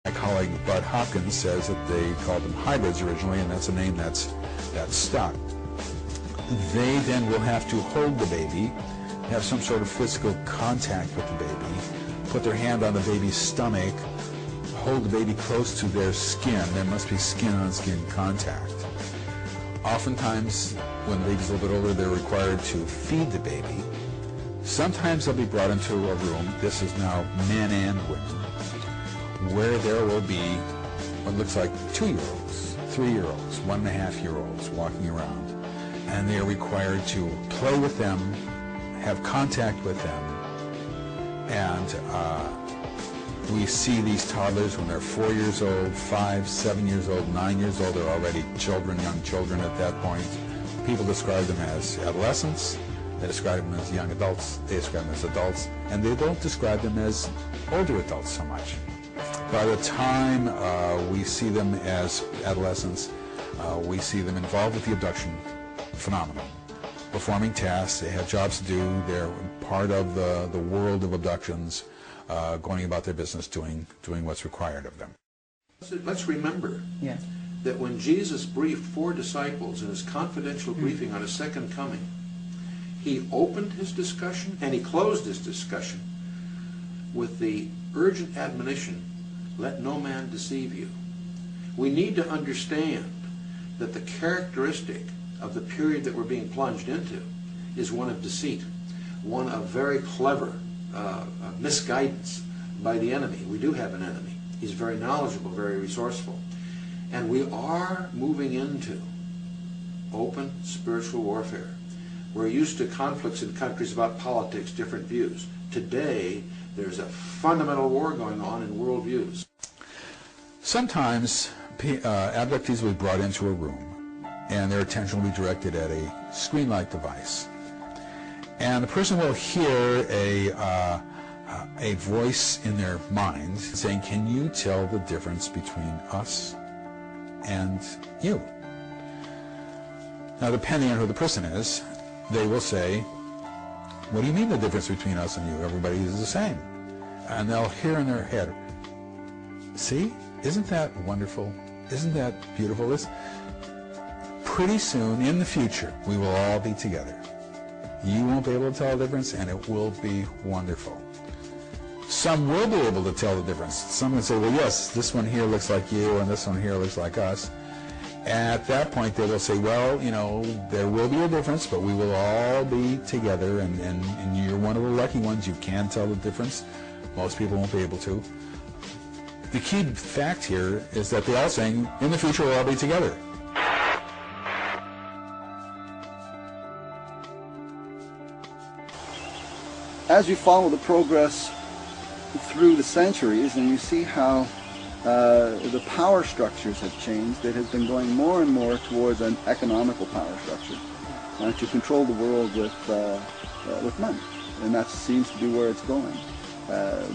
My colleague Bud Hopkins says that they called them hybrids originally, and that's a name that's stuck. They then will have to hold the baby, have some sort of physical contact with the baby, put their hand on the baby's stomach, hold the baby close to their skin. There must be skin-on-skin contact. Oftentimes, when the baby's a little bit older, they're required to feed the baby. Sometimes they'll be brought into a room, this is now men and women, where there will be what looks like 2-year-olds, 3-year-olds, 1.5-year-olds walking around. And they are required to play with them, have contact with them, and we see these toddlers when they're 4 years old, 5, 7 years old, 9 years old. They're already children, young children at that point. People describe them as adolescents. They describe them as young adults. They describe them as adults. And they don't describe them as older adults so much. By the time we see them as adolescents, we see them involved with the abduction phenomenon, performing tasks. They have jobs to do. They're part of the world of abductions, going about their business, doing what's required of them. Let's remember that when Jesus briefed 4 disciples in his confidential briefing on his second coming, he opened his discussion and he closed his discussion with the urgent admonition, let no man deceive you. We need to understand that the characteristic of the period that we're being plunged into is one of deceit, one of very clever misguidance by the enemy. We do have an enemy. He's very knowledgeable, very resourceful. And we are moving into open spiritual warfare. We're used to conflicts in countries about politics, different views. Today, there's a fundamental war going on in worldviews. Sometimes abductees will be brought into a room and their attention will be directed at a screen-like device. And the person will hear a voice in their mind saying, can you tell the difference between us and you? Now, depending on who the person is, they will say, what do you mean the difference between us and you? Everybody is the same. And they'll hear in their head, see, isn't that wonderful? Isn't that beautiful? Pretty soon in the future, we will all be together. You won't be able to tell the difference, and it will be wonderful. Some will be able to tell the difference. Some will say, well, yes, this one here looks like you, and this one here looks like us. At that point, they will say, well, you know, there will be a difference, but we will all be together, and you're one of the lucky ones. You can tell the difference. Most people won't be able to. The key fact here is that they're all saying, in the future, we'll all be together. As you follow the progress through the centuries and you see how the power structures have changed, it has been going more and more towards an economical power structure to control the world with money, and that seems to be where it's going.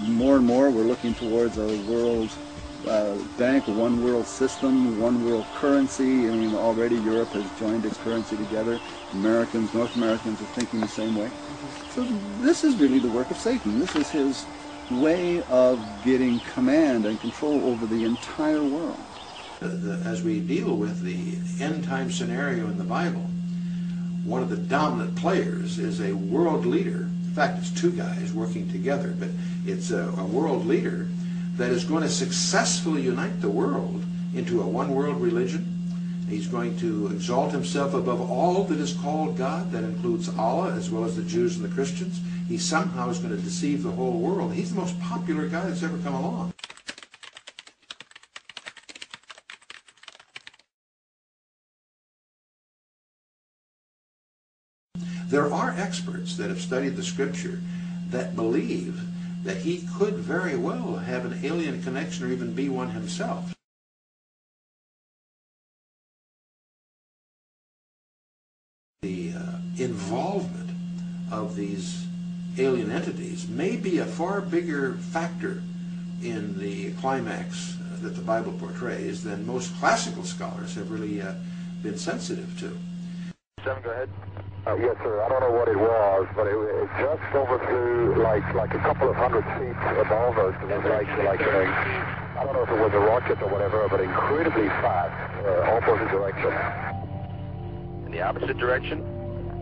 More and more we're looking towards a world bank, a one world system, one world currency. I mean, already Europe has joined its currency together. Americans, North Americans are thinking the same way. So this is really the work of Satan. This is his way of getting command and control over the entire world. As we deal with the end-time scenario in the Bible, one of the dominant players is a world leader. In fact, it's 2 guys working together, but it's a world leader that is going to successfully unite the world into a one-world religion. He's going to exalt himself above all that is called God. That includes Allah as well as the Jews and the Christians. He somehow is going to deceive the whole world. He's the most popular guy that's ever come along. There are experts that have studied the Scripture that believe that he could very well have an alien connection or even be one himself. The involvement of these alien entities may be a far bigger factor in the climax that the Bible portrays than most classical scholars have really been sensitive to. 7, go ahead. Yes, sir. I don't know what it was, but it just overflew like a couple of 100 feet above us. It was like I don't know if it was a rocket or whatever, but incredibly fast, opposite direction. In the opposite direction?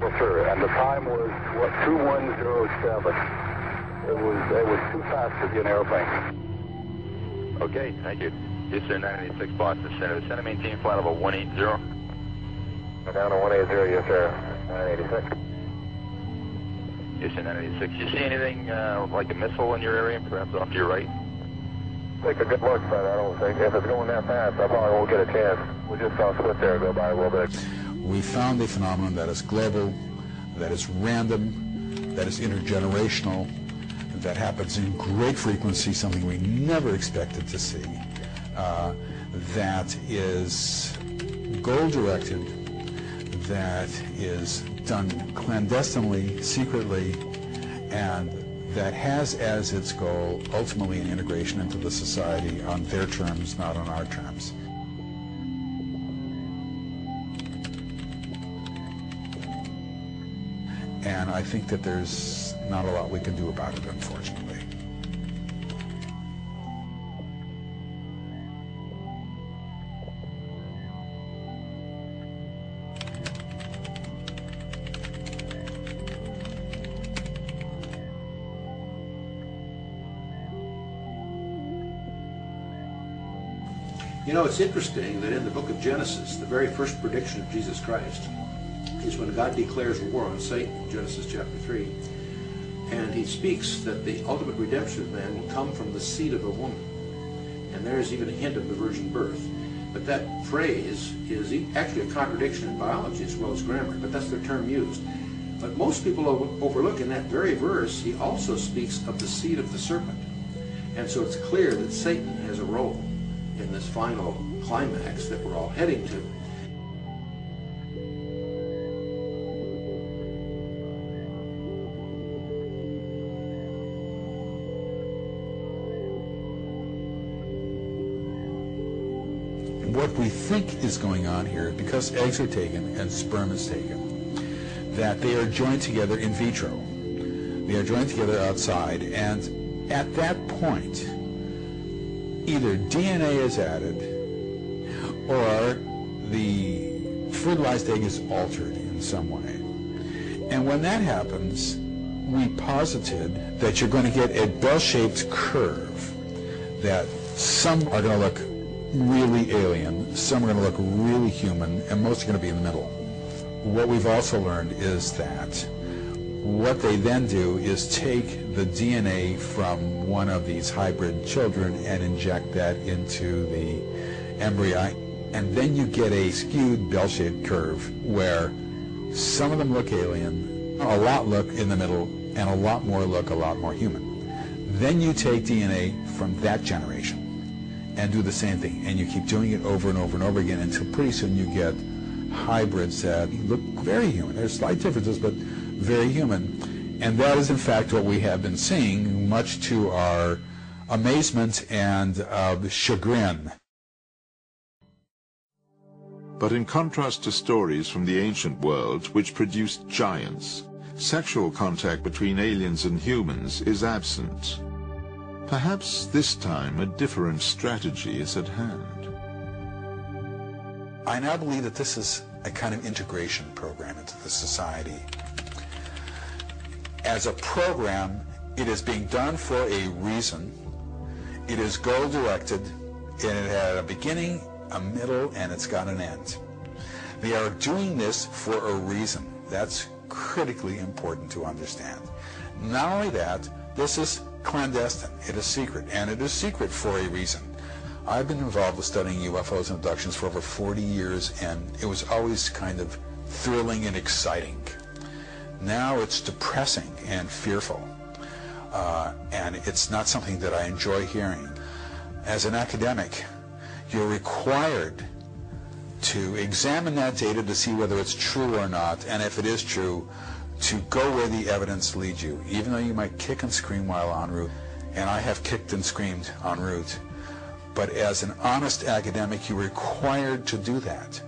Yes, sir. And the time was, what, 2107. It was too fast to be an airplane. Okay, thank you. Houston 986 Boston Center. Center maintain flight level 180. Down to 180, yes, sir. 986. Houston 986. You see anything like a missile in your area, perhaps off to your right? Take a good look, but I don't think. If it's going that fast, I probably won't get a chance. We just saw a split there go by a little bit. We found a phenomenon that is global, that is random, that is intergenerational, that happens in great frequency, something we never expected to see, that is goal-directed, that is done clandestinely, secretly, and that has as its goal ultimately an integration into the society on their terms, not on our terms. And I think that there's not a lot we can do about it, unfortunately. You know, it's interesting that in the book of Genesis, the very first prediction of Jesus Christ is when God declares war on Satan, Genesis chapter 3, and he speaks that the ultimate redemption of man will come from the seed of a woman. And there is even a hint of the virgin birth. But that phrase is actually a contradiction in biology as well as grammar, but that's the term used. But most people overlook in that very verse, he also speaks of the seed of the serpent. And so it's clear that Satan has a role in this final climax that we're all heading to. What we think is going on here, because eggs are taken and sperm is taken, that they are joined together in vitro. They are joined together outside, and at that point, either DNA is added or the fertilized egg is altered in some way. And when that happens, we posited that you're going to get a bell-shaped curve, that some are going to look really alien, some are going to look really human, and most are going to be in the middle. What we've also learned is that what they then do is take the DNA from one of these hybrid children and inject that into the embryo, and then you get a skewed bell-shaped curve where some of them look alien, a lot look in the middle, and a lot more look a lot more human. Then you take DNA from that generation and do the same thing, and you keep doing it over and over and over again until pretty soon you get hybrids that look very human. There's slight differences, but very human. And that is in fact what we have been seeing, much to our amazement and chagrin. But in contrast to stories from the ancient world which produced giants, sexual contact between aliens and humans is absent. Perhaps this time a different strategy is at hand. I now believe that this is a kind of integration program into the society. As a program, it is being done for a reason. It is goal-directed, and it had a beginning, a middle, and it's got an end. They are doing this for a reason. That's critically important to understand. Not only that, this is clandestine. It is secret, and it is secret for a reason. I've been involved with studying UFOs and abductions for over 40 years, and it was always kind of thrilling and exciting. Now it's depressing and fearful, and it's not something that I enjoy hearing. As an academic, you're required to examine that data to see whether it's true or not, and if it is true, to go where the evidence leads you, even though you might kick and scream while en route, and I have kicked and screamed en route. But as an honest academic, you're required to do that.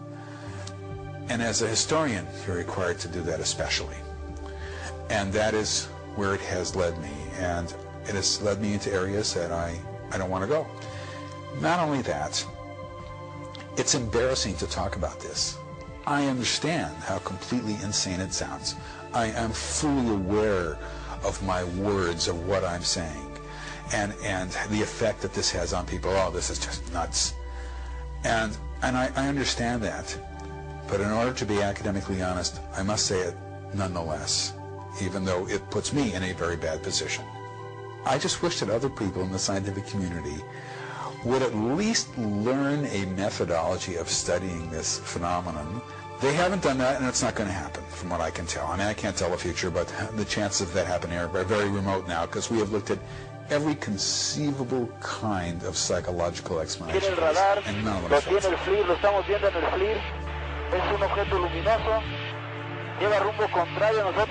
And as a historian, you're required to do that especially. And that is where it has led me. And it has led me into areas that I don't want to go. Not only that, it's embarrassing to talk about this. I understand how completely insane it sounds. I am fully aware of my words, of what I'm saying, and the effect that this has on people. Oh, this is just nuts. And I understand that. But in order to be academically honest, I must say it nonetheless, even though it puts me in a very bad position. I just wish that other people in the scientific community would at least learn a methodology of studying this phenomenon. They haven't done that, and it's not going to happen, from what I can tell. I mean, I can't tell the future, but the chances of that happening are very remote now, because we have looked at every conceivable kind of psychological explanation, and none of them tiene el FLIR, lo estamos viendo en el FLIR. Es un objeto luminoso, lleva rumbo contrario a nosotros.